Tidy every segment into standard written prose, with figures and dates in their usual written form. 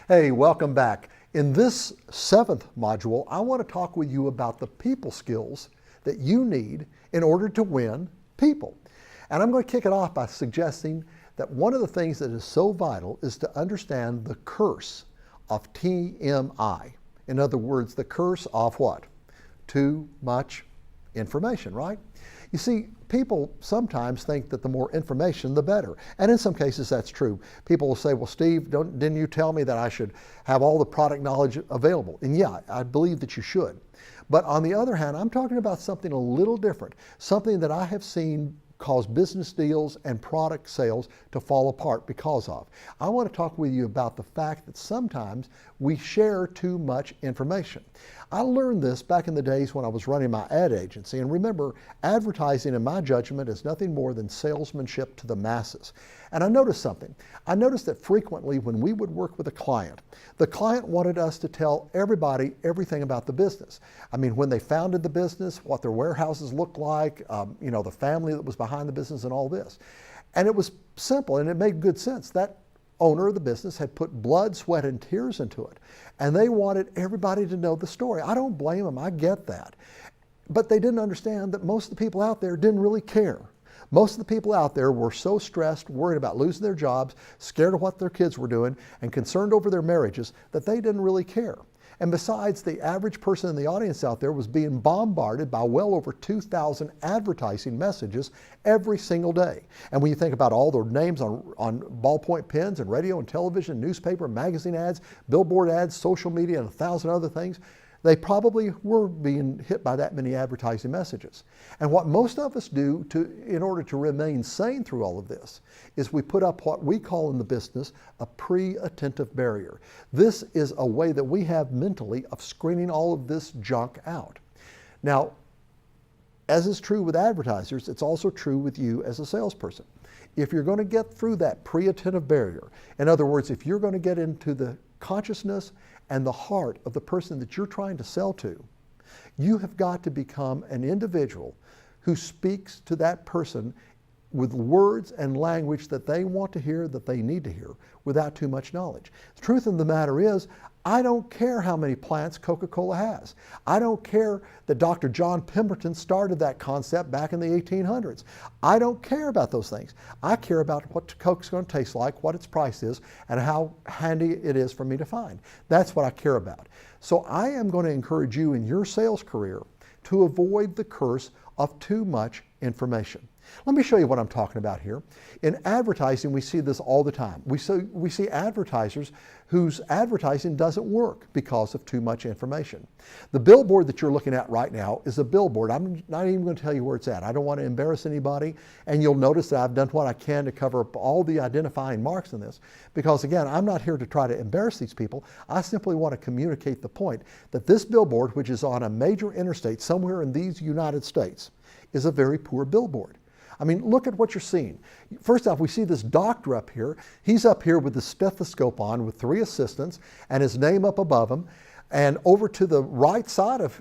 Hey, welcome back. In this seventh module, I want to talk with you about the people skills that you need in order to win people. And I'm going to kick it off by suggesting that one of the things that is so vital is to understand the curse of TMI. In other words, the curse of what? Too much information, right? You see, people sometimes think that the more information, the better. And in some cases, that's true. People will say, well, Steve, didn't you tell me that I should have all the product knowledge available? And yeah, I believe that you should. But on the other hand, I'm talking about something a little different, something that I have seen cause business deals and product sales to fall apart because of. I want to talk with you about the fact that sometimes we share too much information. I learned this back in the days when I was running my ad agency, and remember, advertising in my judgment is nothing more than salesmanship to the masses. And I noticed something. I noticed that frequently when we would work with a client, the client wanted us to tell everybody everything about the business. I mean, when they founded the business, what their warehouses looked like, the family that was behind the business and all this. And it was simple and it made good sense. That owner of the business had put blood, sweat, and tears into it. And they wanted everybody to know the story. I don't blame them, I get that. But they didn't understand that most of the people out there didn't really care. Most of the people out there were so stressed, worried about losing their jobs, scared of what their kids were doing, and concerned over their marriages that they didn't really care. And besides, the average person in the audience out there was being bombarded by well over 2,000 advertising messages every single day. And when you think about all the names on ballpoint pens and radio and television, newspaper, magazine ads, billboard ads, social media, and 1,000 other things, they probably were being hit by that many advertising messages. And what most of us do in order to remain sane through all of this is we put up what we call in the business a pre-attentive barrier. This is a way that we have mentally of screening all of this junk out. Now, as is true with advertisers, it's also true with you as a salesperson. If you're going to get through that pre-attentive barrier, in other words, if you're going to get into the consciousness and the heart of the person that you're trying to sell to, you have got to become an individual who speaks to that person with words and language that they want to hear, that they need to hear, without too much knowledge. The truth of the matter is, I don't care how many plants Coca-Cola has. I don't care that Dr. John Pemberton started that concept back in the 1800s. I don't care about those things. I care about what Coke's going to taste like, what its price is, and how handy it is for me to find. That's what I care about. So I am going to encourage you in your sales career to avoid the curse of too much information. Let me show you what I'm talking about here. In advertising, we see this all the time. We see advertisers whose advertising doesn't work because of too much information. The billboard that you're looking at right now is a billboard. I'm not even going to tell you where it's at. I don't want to embarrass anybody, and you'll notice that I've done what I can to cover up all the identifying marks in this, because again, I'm not here to try to embarrass these people. I simply want to communicate the point that this billboard, which is on a major interstate somewhere in these United States, is a very poor billboard. I mean, look at what you're seeing. First off, we see this doctor up here. He's up here with the stethoscope on with 3 assistants and his name up above him. And over to the right side of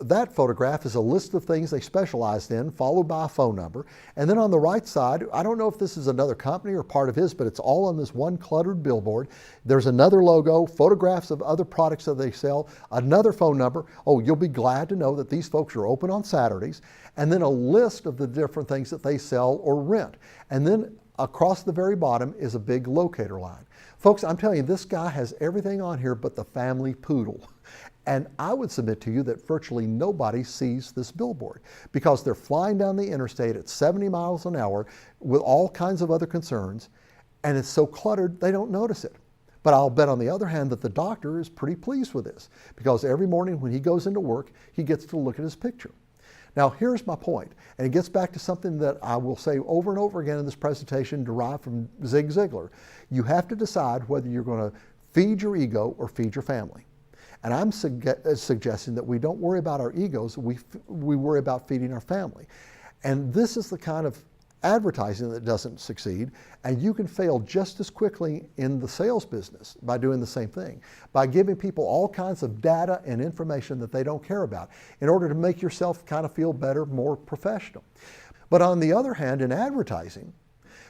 that photograph is a list of things they specialized in, followed by a phone number. And then on the right side, I don't know if this is another company or part of his, but it's all on this one cluttered billboard. There's another logo, photographs of other products that they sell, another phone number. Oh, you'll be glad to know that these folks are open on Saturdays. And then a list of the different things that they sell or rent. And then across the very bottom is a big locator line. Folks, I'm telling you, this guy has everything on here but the family poodle. And I would submit to you that virtually nobody sees this billboard because they're flying down the interstate at 70 miles an hour with all kinds of other concerns, and it's so cluttered they don't notice it. But I'll bet on the other hand that the doctor is pretty pleased with this because every morning when he goes into work, he gets to look at his picture. Now, here's my point, and it gets back to something that I will say over and over again in this presentation derived from Zig Ziglar. You have to decide whether you're going to feed your ego or feed your family. And I'm suggesting that we don't worry about our egos, we worry about feeding our family. And this is the kind of advertising that doesn't succeed, and you can fail just as quickly in the sales business by doing the same thing, by giving people all kinds of data and information that they don't care about in order to make yourself kind of feel better, more professional. But on the other hand, in advertising,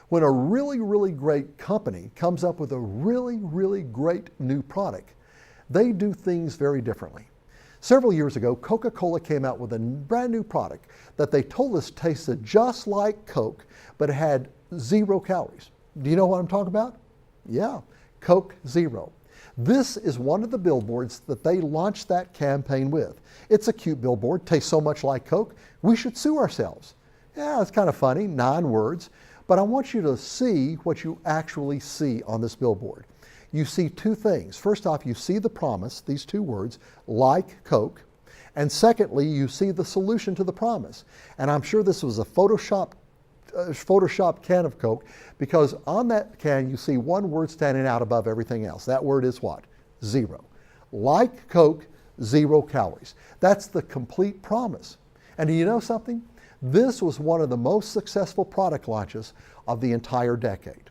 When a really, really great company comes up with a really, really great new product, they do things very differently. Several years ago, Coca-Cola came out with a brand new product that they told us tasted just like Coke, but it had 0 calories. Do you know what I'm talking about? Yeah, Coke Zero. This is one of the billboards that they launched that campaign with. It's a cute billboard, tastes so much like Coke, we should sue ourselves. Yeah, it's kind of funny, 9 words, but I want you to see what you actually see on this billboard. You see 2 things. First off, you see the promise, these 2 words, like Coke, and secondly, you see the solution to the promise. And I'm sure this was a Photoshop can of Coke, because on that can you see 1 word standing out above everything else. That word is what? Zero. Like Coke, 0 calories. That's the complete promise. And do you know something? This was one of the most successful product launches of the entire decade.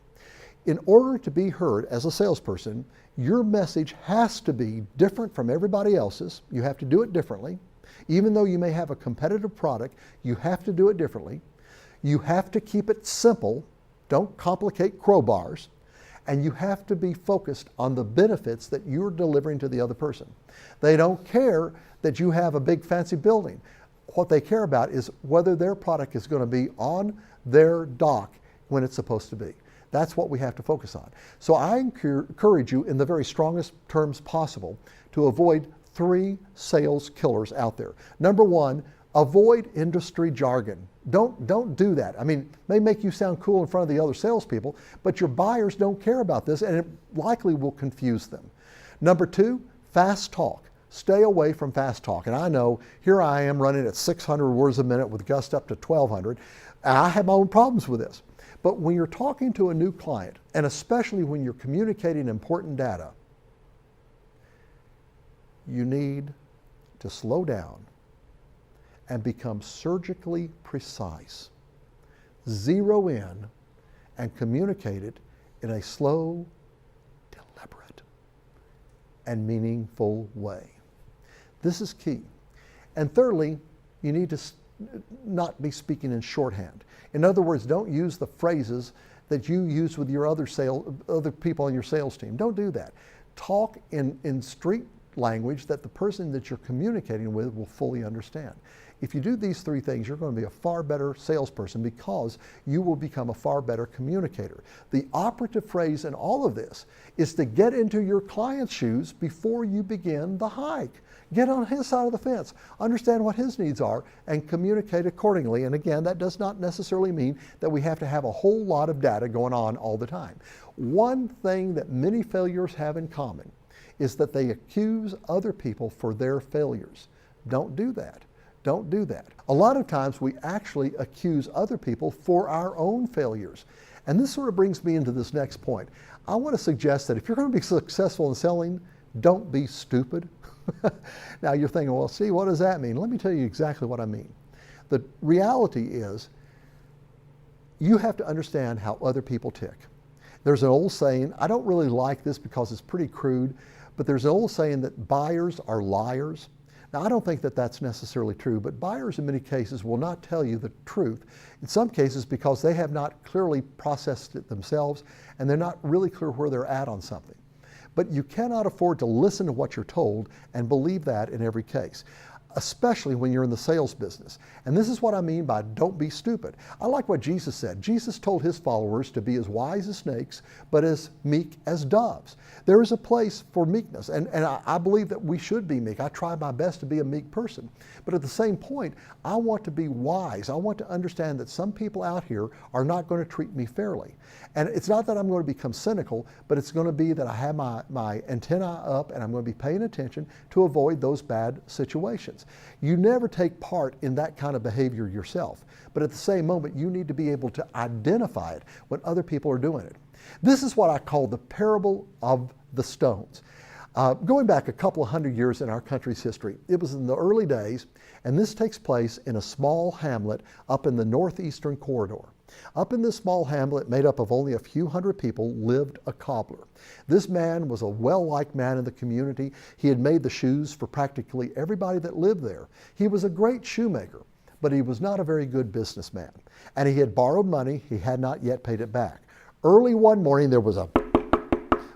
In order to be heard as a salesperson, your message has to be different from everybody else's. You have to do it differently. Even though you may have a competitive product, you have to do it differently. You have to keep it simple, don't complicate crowbars, and you have to be focused on the benefits that you're delivering to the other person. They don't care that you have a big fancy building. What they care about is whether their product is going to be on their dock when it's supposed to be. That's what we have to focus on. So I encourage you in the very strongest terms possible to avoid 3 sales killers out there. Number 1, avoid industry jargon. Don't do that. I mean, it may make you sound cool in front of the other salespeople, but your buyers don't care about this, and it likely will confuse them. Number 2, fast talk. Stay away from fast talk. And I know here I am running at 600 words a minute with gust up to 1,200. And I have my own problems with this. But when you're talking to a new client, and especially when you're communicating important data, you need to slow down and become surgically precise. Zero in and communicate it in a slow, deliberate, and meaningful way. This is key. And thirdly, you need to not be speaking in shorthand. In other words, don't use the phrases that you use with your other people on your sales team. Don't do that. Talk in street language that the person that you're communicating with will fully understand. If you do these 3 things, you're going to be a far better salesperson because you will become a far better communicator. The operative phrase in all of this is to get into your client's shoes before you begin the hike. Get on his side of the fence, understand what his needs are, and communicate accordingly. And again, that does not necessarily mean that we have to have a whole lot of data going on all the time. One thing that many failures have in common is that they accuse other people for their failures. Don't do that. Don't do that. A lot of times we actually accuse other people for our own failures. And this sort of brings me into this next point. I want to suggest that if you're going to be successful in selling, don't be stupid. Now you're thinking, well, see, what does that mean? Let me tell you exactly what I mean. The reality is you have to understand how other people tick. There's an old saying, I don't really like this because it's pretty crude, but there's an old saying that buyers are liars. Now, I don't think that that's necessarily true, but buyers in many cases will not tell you the truth. In some cases because they have not clearly processed it themselves and they're not really clear where they're at on something. But you cannot afford to listen to what you're told and believe that in every case, especially when you're in the sales business. And this is what I mean by don't be stupid. I like what Jesus said. Jesus told his followers to be as wise as snakes, but as meek as doves. There is a place for meekness, and I believe that we should be meek. I try my best to be a meek person. But at the same point, I want to be wise. I want to understand that some people out here are not going to treat me fairly. And it's not that I'm going to become cynical, but it's going to be that I have my antenna up and I'm going to be paying attention to avoid those bad situations. You never take part in that kind of behavior yourself, but at the same moment, you need to be able to identify it when other people are doing it. This is what I call the parable of the stones. Going back a couple of hundred years in our country's history, it was in the early days, and this takes place in a small hamlet up in the northeastern corridor. Up in this small hamlet, made up of only a few hundred people, lived a cobbler. This man was a well-liked man in the community. He had made the shoes for practically everybody that lived there. He was a great shoemaker. but he was not a very good businessman. And he had borrowed money. He had not yet paid it back. Early one morning, there was a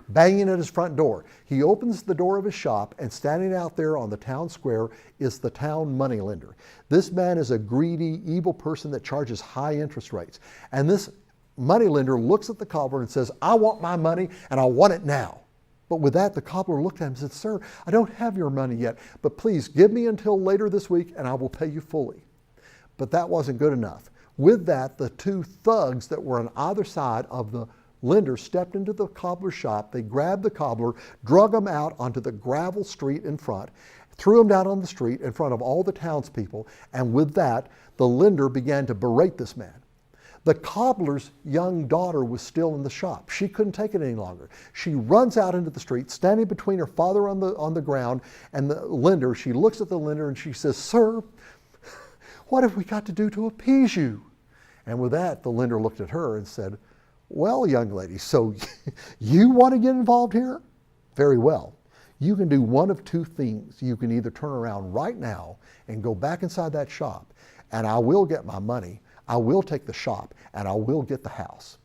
banging at his front door. He opens the door of his shop, and standing out there on the town square is the town moneylender. This man is a greedy, evil person that charges high interest rates. And this moneylender looks at the cobbler and says, "I want my money, and I want it now." But with that, the cobbler looked at him and said, "Sir, I don't have your money yet, but please give me until later this week, and I will pay you fully." But that wasn't good enough. With that, the two thugs that were on either side of the lender stepped into the cobbler's shop. They grabbed the cobbler, drug him out onto the gravel street in front, threw him down on the street in front of all the townspeople, and with that, the lender began to berate this man. The cobbler's young daughter was still in the shop. She couldn't take it any longer. She runs out into the street, standing between her father on the ground and the lender. She looks at the lender and she says, "Sir, what have we got to do to appease you?" And with that, the lender looked at her and said, "Well, young lady, so you want to get involved here? Very well. You can do one of two things. You can either turn around right now and go back inside that shop, and I will get my money, I will take the shop, and I will get the house.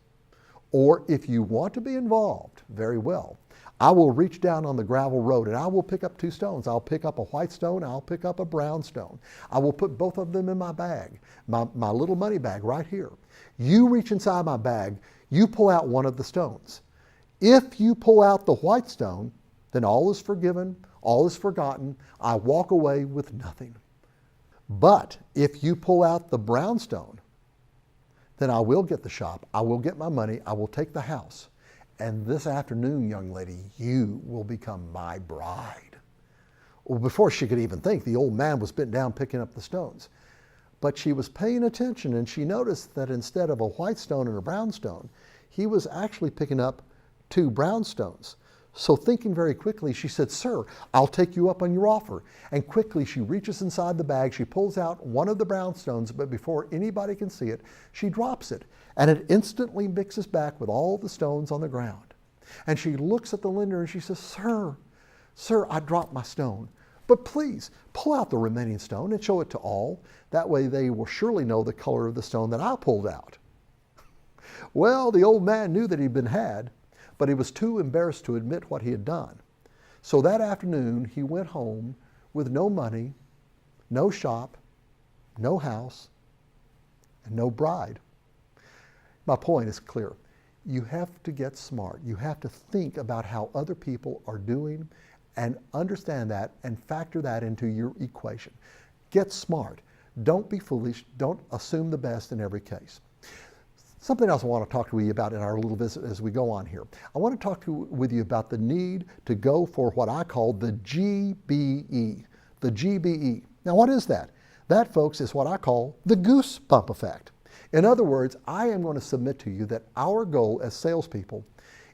Or if you want to be involved, very well. I will reach down on the gravel road and I will pick up two stones. I'll pick up a white stone, I'll pick up a brown stone. I will put both of them in my bag, my little money bag right here. You reach inside my bag, you pull out one of the stones. If you pull out the white stone, then all is forgiven, all is forgotten. I walk away with nothing. But if you pull out the brown stone, then I will get the shop, I will get my money, I will take the house. And this afternoon, young lady, you will become my bride." Well, before she could even think, the old man was bent down picking up the stones. But she was paying attention, and she noticed that instead of a white stone and a brown stone, he was actually picking up two brown stones. So thinking very quickly, she said, "Sir, I'll take you up on your offer." And quickly she reaches inside the bag, she pulls out one of the brown stones, but before anybody can see it, she drops it. And it instantly mixes back with all the stones on the ground. And she looks at the lender and she says, Sir, I dropped my stone. But please pull out the remaining stone and show it to all. That way they will surely know the color of the stone that I pulled out." Well, the old man knew that he'd been had, but he was too embarrassed to admit what he had done. So that afternoon, he went home with no money, no shop, no house, and no bride. My point is clear. You have to get smart. You have to think about how other people are doing and understand that and factor that into your equation. Get smart. Don't be foolish. Don't assume the best in every case. Something else I want to talk to you about in our little visit as we go on here. I want to talk with you about the need to go for what I call the GBE. The GBE. Now what is that? That, folks, is what I call the goosebump effect. In other words, I am going to submit to you that our goal as salespeople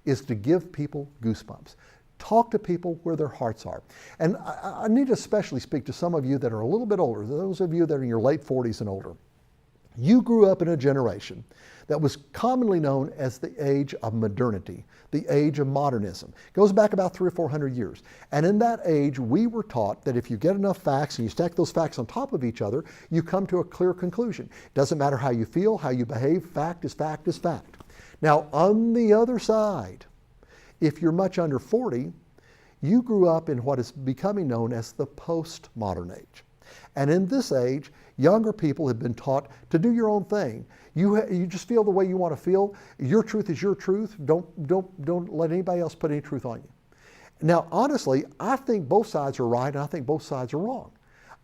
is to give people goosebumps. Talk to people where their hearts are. And I need to especially speak to some of you that are a little bit older, those of you that are in your late 40s and older. You grew up in a generation that was commonly known as the age of modernity, the age of modernism. It goes back about 300 or 400 years. And in that age, we were taught that if you get enough facts and you stack those facts on top of each other, you come to a clear conclusion. It doesn't matter how you feel, how you behave, fact is fact is fact. Now, on the other side, if you're much under 40, you grew up in what is becoming known as the postmodern age. And in this age, younger people have been taught to do your own thing. You just feel the way you want to feel. Your truth is your truth. Don't let anybody else put any truth on you. Now, honestly, I think both sides are right and I think both sides are wrong.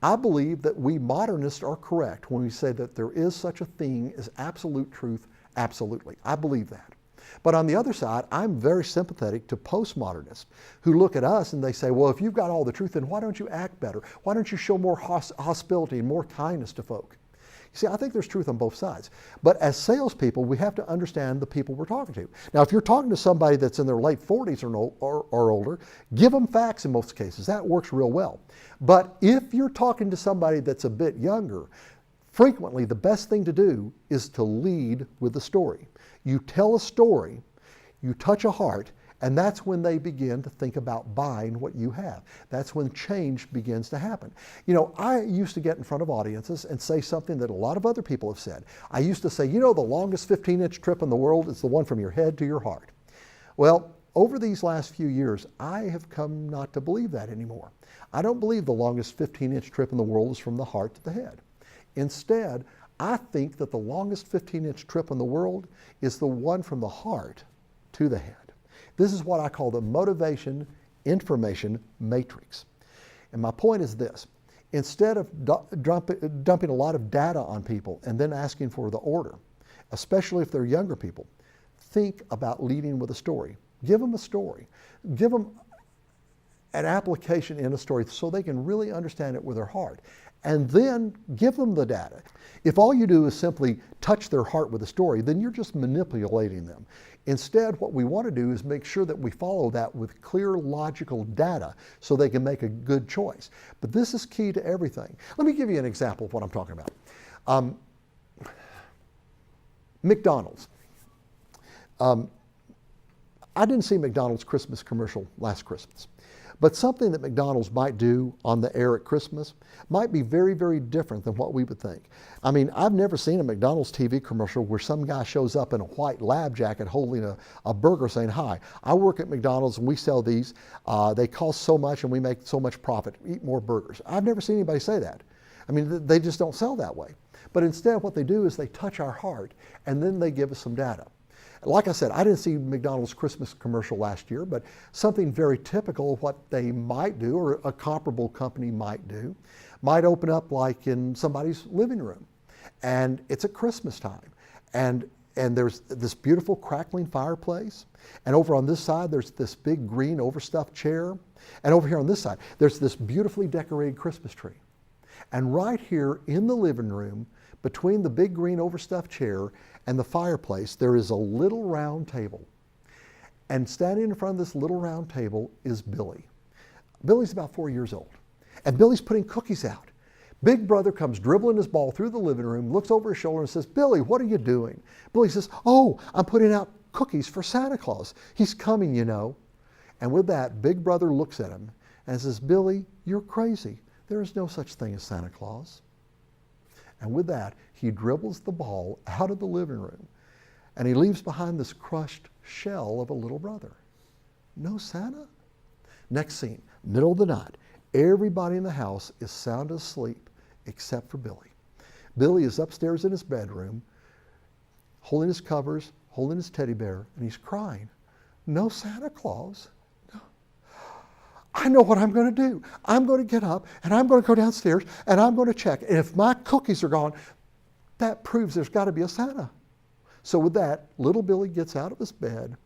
I believe that we modernists are correct when we say that there is such a thing as absolute truth, absolutely. I believe that. But on the other side, I'm very sympathetic to postmodernists who look at us and they say, well, if you've got all the truth, then why don't you act better? Why don't you show more hospitality and more kindness to folk? You see, I think there's truth on both sides. But as salespeople, we have to understand the people we're talking to. Now, if you're talking to somebody that's in their late 40s or older, give them facts in most cases. That works real well. But if you're talking to somebody that's a bit younger, frequently the best thing to do is to lead with the story. You tell a story, you touch a heart, And that's when they begin to think about buying what you have. That's when change begins to happen. You know, I used to get in front of audiences and say something that a lot of other people have said. I used to say, you know, the longest 15-inch trip in the world is the one from your head to your heart. Well, over these last few years, I have come not to believe that anymore. I don't believe the longest 15-inch trip in the world is from the heart to the head. Instead, I think that the longest 15-inch trip in the world is the one from the heart to the head. This is what I call the motivation information matrix. And my point is this: instead of dumping a lot of data on people and then asking for the order, especially if they're younger people, think about leading with a story. Give them a story. Give them an application in a story so they can really understand it with their heart. And then give them the data. If all you do is simply touch their heart with a story, then you're just manipulating them. Instead, what we want to do is make sure that we follow that with clear, logical data so they can make a good choice. But this is key to everything. Let me give you an example of what I'm talking about. McDonald's. I didn't see McDonald's Christmas commercial last Christmas. But something that McDonald's might do on the air at Christmas might be very, very different than what we would think. I mean, I've never seen a McDonald's TV commercial where some guy shows up in a white lab jacket holding a burger saying, "Hi, I work at McDonald's and we sell these. They cost so much and we make so much profit. Eat more burgers." I've never seen anybody say that. I mean, they just don't sell that way. But instead, what they do is they touch our heart and then they give us some data. Like I said, I didn't see McDonald's Christmas commercial last year, but something very typical of what they might do, or a comparable company might do, might open up like in somebody's living room. And it's at Christmas time. And there's this beautiful crackling fireplace. And over on this side, there's this big green overstuffed chair. And over here on this side, there's this beautifully decorated Christmas tree. And right here in the living room, between the big green overstuffed chair and the fireplace, there is a little round table. And standing in front of this little round table is Billy. Billy's about 4 years old. And Billy's putting cookies out. Big brother comes dribbling his ball through the living room, looks over his shoulder and says, "Billy, what are you doing?" Billy says, "Oh, I'm putting out cookies for Santa Claus. He's coming, you know." And with that, big brother looks at him and says, "Billy, you're crazy. There is no such thing as Santa Claus." And with that, he dribbles the ball out of the living room and he leaves behind this crushed shell of a little brother. No Santa? Next scene, middle of the night. Everybody in the house is sound asleep except for Billy. Billy is upstairs in his bedroom, holding his covers, holding his teddy bear, and he's crying. No Santa Claus. I know what I'm going to do. I'm going to get up and I'm going to go downstairs and I'm going to check. And if my cookies are gone, that proves there's got to be a Santa. So with that, little Billy gets out of his bed,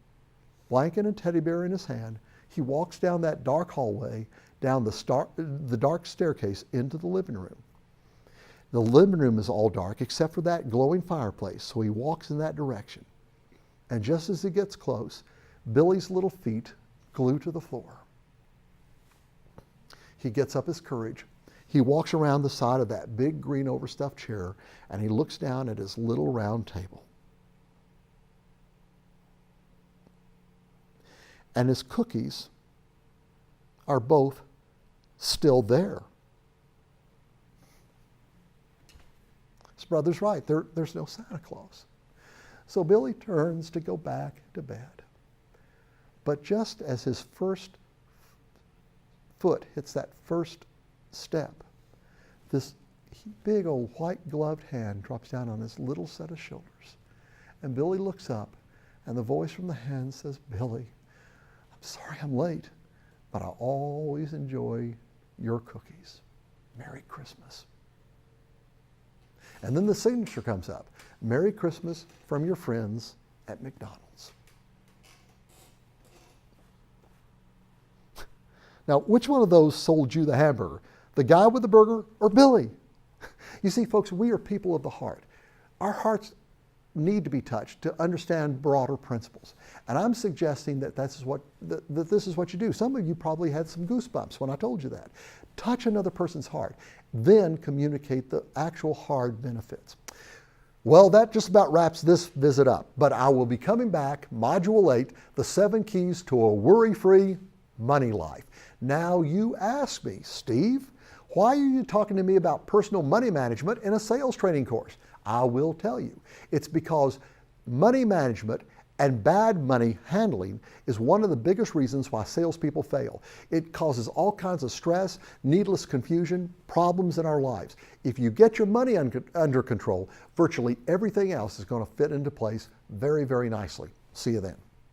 blanket and teddy bear in his hand. He walks down that dark hallway, down the dark staircase into the living room. The living room is all dark except for that glowing fireplace. So he walks in that direction. And just as he gets close, Billy's little feet glue to the floor. He gets up his courage. He walks around the side of that big green overstuffed chair and he looks down at his little round table. And his cookies are both still there. His brother's right. There's no Santa Claus. So Billy turns to go back to bed. But just as his first foot hits that first step, this big old white gloved hand drops down on his little set of shoulders. And Billy looks up and the voice from the hand says, "Billy, I'm sorry I'm late, but I always enjoy your cookies. Merry Christmas." And then the signature comes up. "Merry Christmas from your friends at McDonald's." Now, which one of those sold you the hamburger? The guy with the burger or Billy? You see, folks, we are people of the heart. Our hearts need to be touched to understand broader principles. And I'm suggesting that this is what you do. Some of you probably had some goosebumps when I told you that. Touch another person's heart, then communicate the actual hard benefits. Well, that just about wraps this visit up, but I will be coming back, Module 8, the 7 keys to a worry-free money life. Now you ask me, Steve, why are you talking to me about personal money management in a sales training course? I will tell you. It's because money management and bad money handling is one of the biggest reasons why salespeople fail. It causes all kinds of stress, needless confusion, problems in our lives. If you get your money under control, virtually everything else is going to fit into place very, very nicely. See you then.